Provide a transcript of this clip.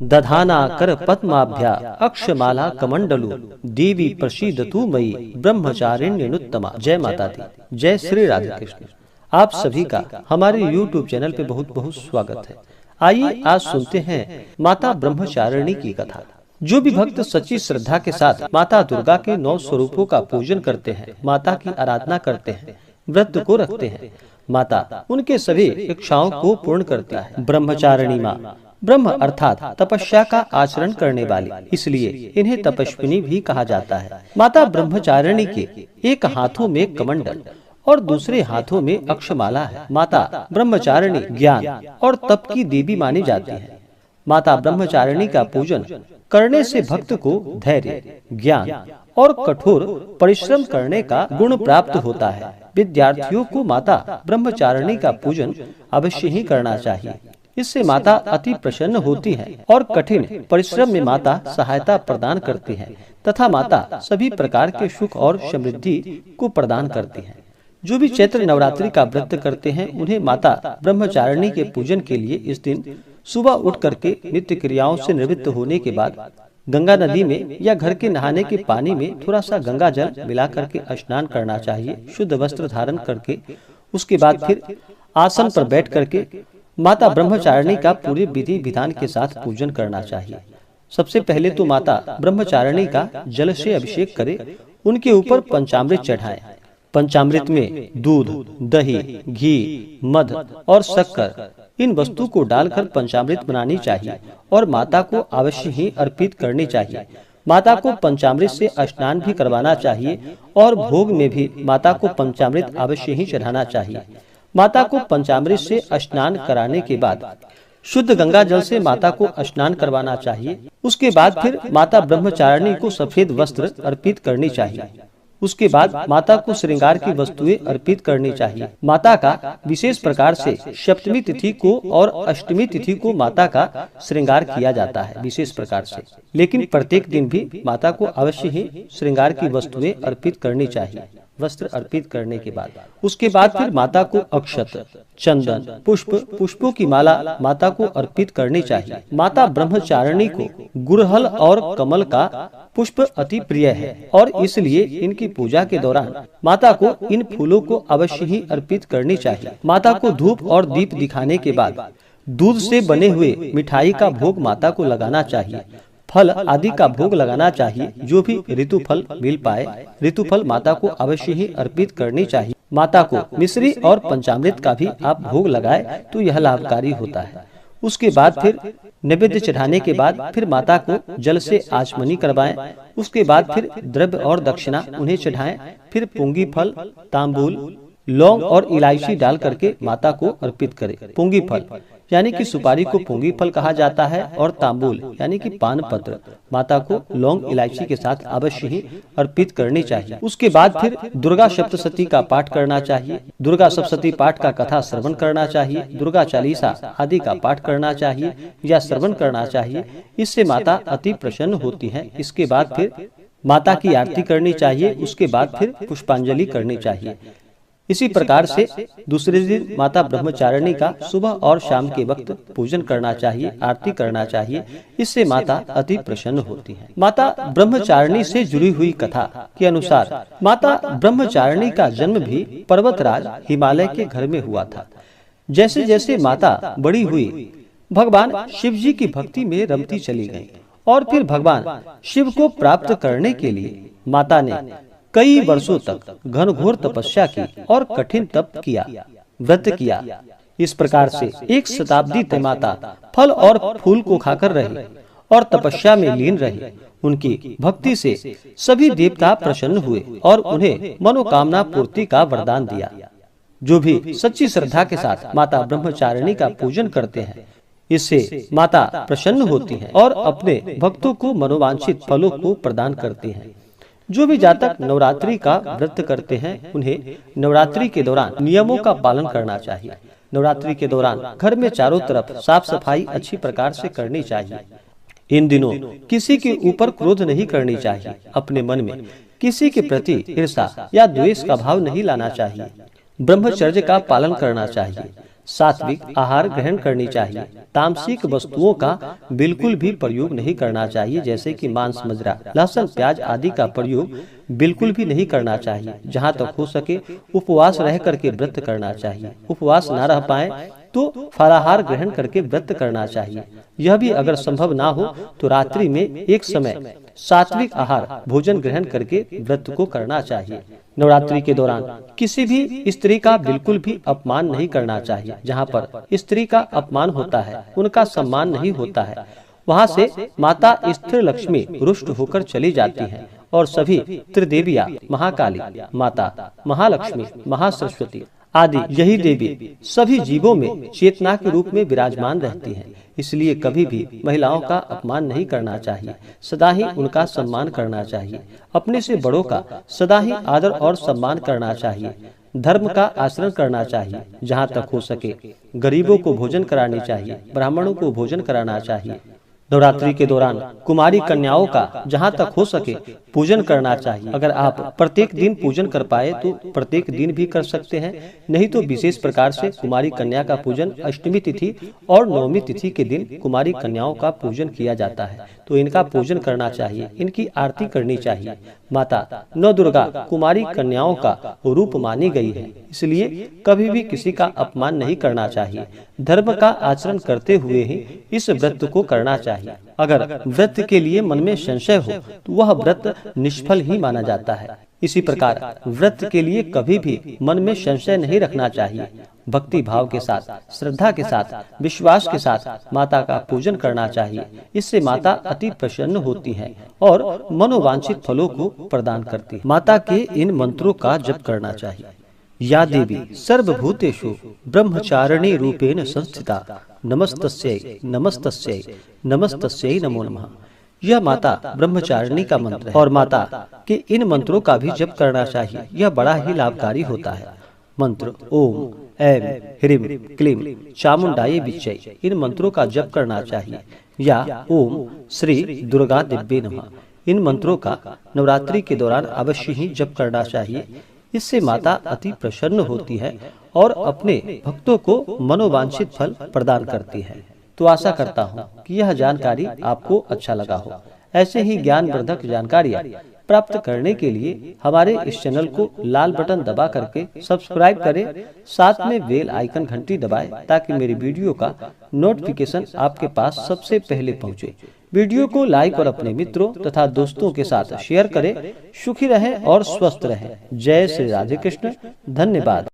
दधाना कर पद्माभ्या अक्षमाला कमंडलु देवी प्रसीदतु मयि ब्रह्मचारिण्यनुत्तमा। जय माता दी, जय श्री राधे कृष्ण। आप सभी का हमारे YouTube चैनल पे बहुत बहुत स्वागत है। आइए आज सुनते हैं माता ब्रह्मचारिणी की कथा। जो भी भक्त सच्ची श्रद्धा के साथ माता दुर्गा के 9 स्वरूपों का पूजन करते हैं, माता की आराधना करते हैं, व्रत को रखते हैं, माता उनके सभी इच्छाओं को पूर्ण करती है। ब्रह्मचारिणी माँ, ब्रह्म अर्थात तपस्या का आचरण करने वाली, इसलिए इन्हें तपस्विनी भी कहा जाता है। माता ब्रह्मचारिणी के एक हाथों में कमंडल और दूसरे हाथों में अक्षमाला है। माता ब्रह्मचारिणी ज्ञान और तप की देवी मानी जाती है। माता ब्रह्मचारिणी का पूजन करने से भक्त को धैर्य, ज्ञान और कठोर परिश्रम करने का गुण प्राप्त होता है। विद्यार्थियों को माता ब्रह्मचारिणी का पूजन अवश्य ही करना चाहिए। इससे माता अति प्रसन्न होती है और कठिन परिश्रम में माता सहायता प्रदान करती है तथा माता सभी प्रकार के सुख और समृद्धि को प्रदान करती है। जो भी चैत्र नवरात्रि का व्रत करते हैं, उन्हें माता ब्रह्मचारिणी के पूजन के लिए इस दिन सुबह उठ करके नित्य क्रियाओं से निवृत्त होने के बाद गंगा नदी में या घर के नहाने के पानी में थोड़ा सा गंगा जल मिला करके स्नान करना चाहिए। शुद्ध वस्त्र धारण करके उसके बाद फिर आसन पर बैठ करके माता ब्रह्मचारिणी का पूरे विधि विधान के साथ पूजन करना चाहिए। सबसे पहले तो माता ब्रह्मचारिणी का जल से अभिषेक करें, उनके ऊपर पंचामृत चढ़ाएं। पंचामृत में दूध, दही, घी, मध और शक्कर इन वस्तु को डालकर पंचामृत बनानी चाहिए और माता को अवश्य ही अर्पित करनी चाहिए। माता को पंचामृत से स्नान भी करवाना चाहिए और भोग में भी माता को पंचामृत अवश्य ही चढ़ाना चाहिए। माता को पंचामृत से स्नान कराने के बाद शुद्ध गंगा जल से माता को स्नान करवाना चाहिए। उसके बाद फिर माता ब्रह्मचारिणी को सफेद वस्त्र अर्पित करनी चाहिए। उसके बाद माता को श्रृंगार की वस्तुएं अर्पित करनी चाहिए। माता का विशेष प्रकार से सप्तमी तिथि को और अष्टमी तिथि को माता का श्रृंगार किया जाता है विशेष प्रकार से, लेकिन प्रत्येक दिन भी माता को अवश्य ही श्रृंगार की वस्तुएं अर्पित करनी चाहिए। वस्त्र अर्पित करने के बाद उसके बाद फिर माता को अक्षत, चंदन, पुष्पों की माला माता को अर्पित करनी चाहिए। माता ब्रह्मचारिणी को गुड़हल और कमल का पुष्प अति प्रिय है और इसलिए इनकी पूजा के दौरान माता को इन फूलों को अवश्य ही अर्पित करनी चाहिए। माता को धूप और दीप दिखाने के बाद दूध से बने हुए मिठाई का भोग माता को लगाना चाहिए। फल आदि का भोग लगाना चाहिए। जो भी ऋतु फल मिल पाए, ऋतु फल माता को अवश्य ही अर्पित करनी चाहिए। माता को मिश्री और पंचामृत का भी आप भोग लगाए तो यह लाभकारी होता है। उसके बाद फिर नैवेद्य चढ़ाने के बाद फिर माता को जल से आचमनी करवाएं। उसके बाद फिर द्रव्य और दक्षिणा उन्हें चढ़ाएं। फिर पुंगी फल, तांबूल, लौंग और इलायची डाल करके माता को अर्पित करें। पुंगी फल यानी कि सुपारी को पुंगी फल कहा जाता है और तांबूल यानी कि पान पत्र माता को लौंग इलायची के साथ अवश्य ही अर्पित करनी चाहिए। उसके बाद फिर दुर्गा सप्तशती का पाठ करना चाहिए। दुर्गा सप्तशती पाठ का कथा श्रवण करना चाहिए। दुर्गा चालीसा आदि का पाठ करना चाहिए या श्रवण करना चाहिए। इससे माता अति प्रसन्न होती है। इसके बाद फिर माता की आरती करनी चाहिए। उसके बाद फिर पुष्पांजलि करनी चाहिए। इसी प्रकार से दूसरे दिन माता ब्रह्मचारिणी का सुबह और शाम के वक्त पूजन करना चाहिए, आरती करना चाहिए। इससे माता अति प्रसन्न होती है। माता ब्रह्मचारिणी से जुड़ी हुई कथा के अनुसार माता ब्रह्मचारिणी का जन्म भी पर्वतराज हिमालय के घर में हुआ था। जैसे जैसे माता बड़ी हुई, भगवान शिव जी की भक्ति में रमती चली गयी और फिर भगवान शिव को प्राप्त करने के लिए माता ने कई वर्षों तक घनघोर तपस्या की और कठिन तप किया, व्रत किया। इस प्रकार से 1 शताब्दी तक माता फल और फूल को खाकर रही और तपस्या में लीन रही। उनकी भक्ति से सभी देवता प्रसन्न हुए और उन्हें मनोकामना पूर्ति का वरदान दिया। जो भी सच्ची श्रद्धा के साथ माता ब्रह्मचारिणी का पूजन करते हैं, इससे माता प्रसन्न होती है और अपने भक्तों को मनोवांछित फलों को प्रदान करती है। जो भी जातक नवरात्रि का व्रत करते हैं, उन्हें नवरात्रि के दौरान नियमों का पालन करना चाहिए। नवरात्रि के दौरान घर में चारों तरफ साफ सफाई अच्छी प्रकार से करनी चाहिए। इन दिनों किसी के ऊपर क्रोध नहीं करनी चाहिए। अपने मन में किसी के प्रति ईर्ष्या या द्वेष का भाव नहीं लाना चाहिए। ब्रह्मचर्य का पालन करना चाहिए। सात्विक आहार ग्रहण करनी चाहिए। तामसिक वस्तुओं का बिल्कुल भी प्रयोग नहीं करना चाहिए, जैसे कि मांस, मदिरा, लहसुन, प्याज आदि का प्रयोग बिल्कुल भी नहीं करना चाहिए। जहाँ तक हो सके उपवास रह करके व्रत करना चाहिए। उपवास न रह पाए तो फलाहार ग्रहण करके व्रत करना चाहिए। यह भी अगर संभव ना हो तो रात्रि में एक समय सात्विक आहार भोजन ग्रहण करके व्रत को करना चाहिए। नवरात्रि के दौरान किसी भी स्त्री का बिल्कुल भी अपमान नहीं करना चाहिए। जहाँ पर स्त्री का अपमान होता है, उनका सम्मान नहीं होता है, वहाँ से माता स्थिर लक्ष्मी रुष्ट होकर चली जाती हैं और सभी त्रिदेवियां, महाकाली माता, महालक्ष्मी, महासरस्वती आदि यही देवी सभी जीवों में चेतना के रूप में विराजमान रहती हैं। इसलिए कभी भी महिलाओं का अपमान नहीं करना चाहिए, सदा ही उनका सम्मान करना चाहिए। अपने से बड़ों का सदा ही आदर और सम्मान करना चाहिए। धर्म का आचरण करना चाहिए। जहाँ तक हो सके गरीबों को भोजन करानी चाहिए, ब्राह्मणों को भोजन कराना चाहिए। नवरात्रि के दौरान कुमारी कन्याओं का जहाँ तक हो सके पूजन करना चाहिए। अगर आप प्रत्येक दिन पूजन कर पाए तो प्रत्येक दिन भी कर सकते हैं, नहीं तो विशेष प्रकार से कुमारी कन्या का पूजन अष्टमी तिथि और नवमी तिथि के दिन कुमारी कन्याओं का पूजन किया जाता है, तो इनका पूजन करना चाहिए, इनकी आरती करनी चाहिए। माता नौ दुर्गा कुमारी कन्याओं का रूप मानी गई है, इसलिए कभी भी किसी का अपमान नहीं करना चाहिए। धर्म का आचरण करते हुए ही इस व्रत को करना चाहिए। अगर व्रत के लिए मन में संशय हो तो वह व्रत निष्फल ही माना जाता है। इसी प्रकार व्रत के लिए कभी भी मन में संशय नहीं रखना चाहिए। भक्ति भाव के साथ, श्रद्धा के साथ, विश्वास के साथ माता का पूजन करना चाहिए। इससे माता अति प्रसन्न होती है और मनोवांछित फलों को प्रदान करती है। माता के इन मंत्रों का जप करना चाहिए। या देवी सर्वभूतेषु ब्रह्मचारिणी रूपेण संस्थिता नमस्तस्यै नमस्तस्यै नमस्तस्यै नमो नमः। यह माता ब्रह्मचारिणी का मंत्र है और माता के इन मंत्रों का भी जप करना चाहिए। यह बड़ा ही लाभकारी होता है। मंत्र ओम ऐम ह्रीम क्लीम चामुंडायै विच्चै, इन मंत्रों का जप करना चाहिए। या ओम श्री दुर्गा दिव्ये नमः, इन मंत्रों का नवरात्रि के दौरान अवश्य ही जप करना चाहिए। इससे माता अति प्रसन्न होती है और अपने भक्तों को मनोवांछित फल प्रदान करती है। तो आशा करता हूँ कि यह जानकारी आपको अच्छा लगा हो। ऐसे ही ज्ञानवर्धक जानकारियाँ प्राप्त करने के लिए हमारे इस चैनल को लाल बटन दबा करके सब्सक्राइब करें, साथ में बेल आइकन घंटी दबाएं ताकि मेरी वीडियो का नोटिफिकेशन आपके पास सबसे पहले पहुंचे। वीडियो को लाइक और अपने मित्रों तथा दोस्तों के साथ शेयर करें। सुखी रहें और स्वस्थ रहें। जय श्री राधे कृष्ण। धन्यवाद।